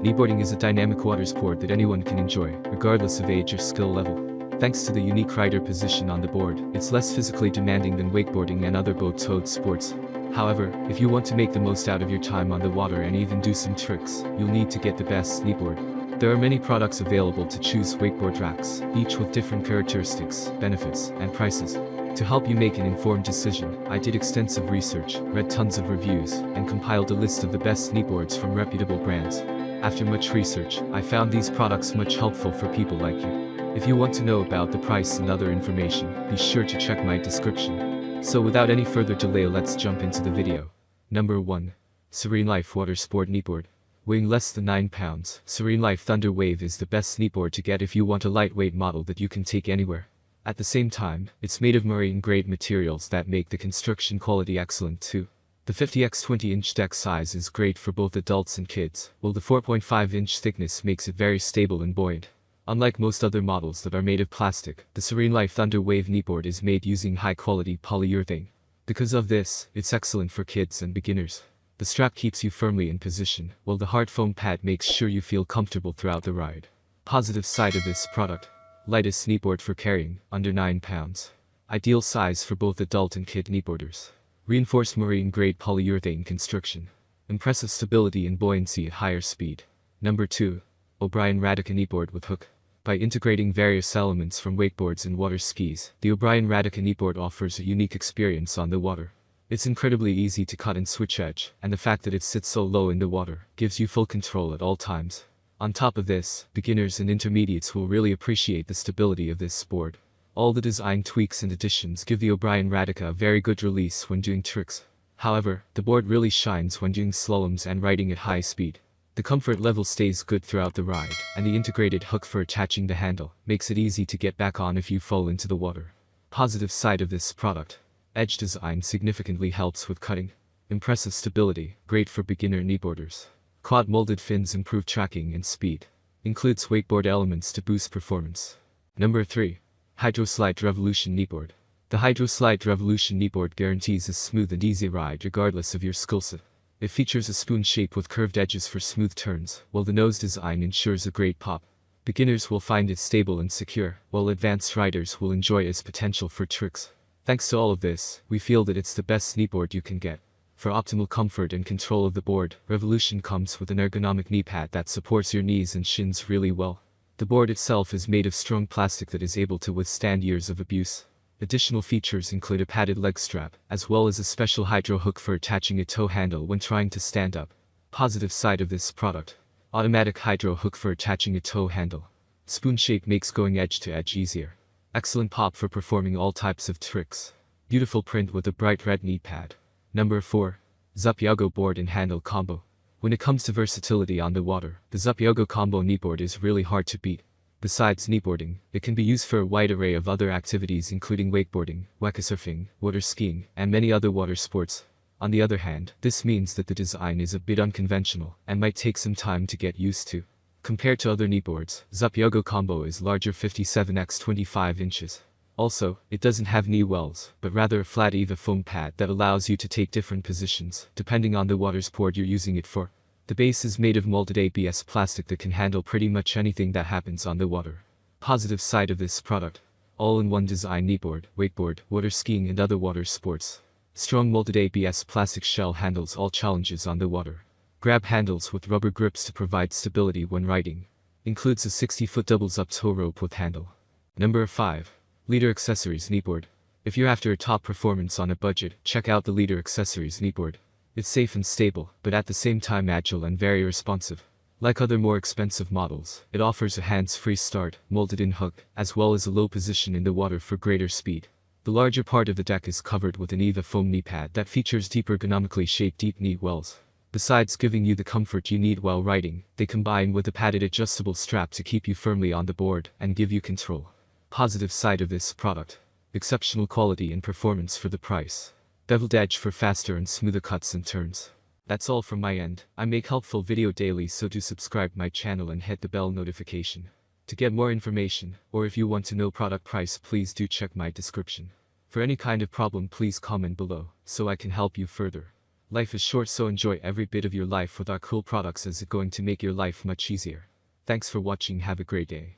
Kneeboarding is a dynamic water sport that anyone can enjoy, regardless of age or skill level. Thanks to the unique rider position on the board, it's less physically demanding than wakeboarding and other boat-towed sports. However, if you want to make the most out of your time on the water and even do some tricks, you'll need to get the best kneeboard. There are many products available to choose wakeboard racks, each with different characteristics, benefits, and prices. To help you make an informed decision, I did extensive research, read tons of reviews, and compiled a list of the best kneeboards from reputable brands. After much research, I found these products much helpful for people like you. If you want to know about the price and other information, be sure to check my description. So without any further delay, let's jump into the video. Number 1. Serene Life Water Sport Kneeboard. Weighing less than 9 pounds, Serene Life Thunder Wave is the best kneeboard to get if you want a lightweight model that you can take anywhere. At the same time, it's made of marine-grade materials that make the construction quality excellent too. The 50x20-inch deck size is great for both adults and kids, while the 4.5-inch thickness makes it very stable and buoyant. Unlike most other models that are made of plastic, the Serene Life Thunder Wave kneeboard is made using high-quality polyurethane. Because of this, it's excellent for kids and beginners. The strap keeps you firmly in position, while the hard foam pad makes sure you feel comfortable throughout the ride. Positive side of this product. Lightest kneeboard for carrying, under 9 pounds. Ideal size for both adult and kid kneeboarders. Reinforced marine-grade polyurethane construction. Impressive stability and buoyancy at higher speed. Number 2. O'Brien Radica Kneeboard with Hook. By integrating various elements from wakeboards and water skis, the O'Brien Radica Kneeboard offers a unique experience on the water. It's incredibly easy to cut and switch edge, and the fact that it sits so low in the water gives you full control at all times. On top of this, beginners and intermediates will really appreciate the stability of this sport. All the design tweaks and additions give the O'Brien Radica a very good release when doing tricks. However, the board really shines when doing slaloms and riding at high speed. The comfort level stays good throughout the ride, and the integrated hook for attaching the handle makes it easy to get back on if you fall into the water. Positive side of this product. Edge design significantly helps with cutting. Impressive stability, great for beginner kneeboarders. Quad molded fins improve tracking and speed. Includes wakeboard elements to boost performance. Number 3. Hydroslide Revolution Kneeboard. The Hydroslide Revolution Kneeboard guarantees a smooth and easy ride regardless of your skill set. It features a spoon shape with curved edges for smooth turns, while the nose design ensures a great pop. Beginners will find it stable and secure, while advanced riders will enjoy its potential for tricks. Thanks to all of this, we feel that it's the best kneeboard you can get. For optimal comfort and control of the board, Revolution comes with an ergonomic knee pad that supports your knees and shins really well. The board itself is made of strong plastic that is able to withstand years of abuse. Additional features include a padded leg strap, as well as a special hydro hook for attaching a tow handle when trying to stand up. Positive side of this product. Automatic hydro hook for attaching a tow handle. Spoon shape makes going edge to edge easier. Excellent pop for performing all types of tricks. Beautiful print with a bright red knee pad. Number 4. Zup YoYo Board and Handle Combo. When it comes to versatility on the water, the Zup YoYo Combo kneeboard is really hard to beat. Besides kneeboarding, it can be used for a wide array of other activities including wakeboarding, wakasurfing, water skiing, and many other water sports. On the other hand, this means that the design is a bit unconventional and might take some time to get used to. Compared to other kneeboards, Zup YoYo Combo is larger 57x25 inches. Also, it doesn't have knee wells, but rather a flat EVA foam pad that allows you to take different positions, depending on the water sport you're using it for. The base is made of molded ABS plastic that can handle pretty much anything that happens on the water. Positive side of this product. All-in-one design kneeboard, wakeboard, water skiing and other water sports. Strong molded ABS plastic shell handles all challenges on the water. Grab handles with rubber grips to provide stability when riding. Includes a 60-foot double Zup tow rope with handle. Number 5. Leader Accessories Kneeboard. If you're after a top performance on a budget, check out the Leader Accessories Kneeboard. It's safe and stable, but at the same time agile and very responsive. Like other more expensive models, it offers a hands-free start, molded-in hook, as well as a low position in the water for greater speed. The larger part of the deck is covered with an EVA foam knee pad that features deep ergonomically shaped deep knee wells. Besides giving you the comfort you need while riding, they combine with a padded adjustable strap to keep you firmly on the board and give you control. Positive side of this product. Exceptional quality and performance for the price. Beveled edge for faster and smoother cuts and turns. That's all from my end. I make helpful video daily, so do subscribe my channel and hit the bell notification. To get more information, or if you want to know product price, please do check my description. For any kind of problem, please comment below, so I can help you further. Life is short, so enjoy every bit of your life with our cool products, as it's going to make your life much easier. Thanks for watching, have a great day.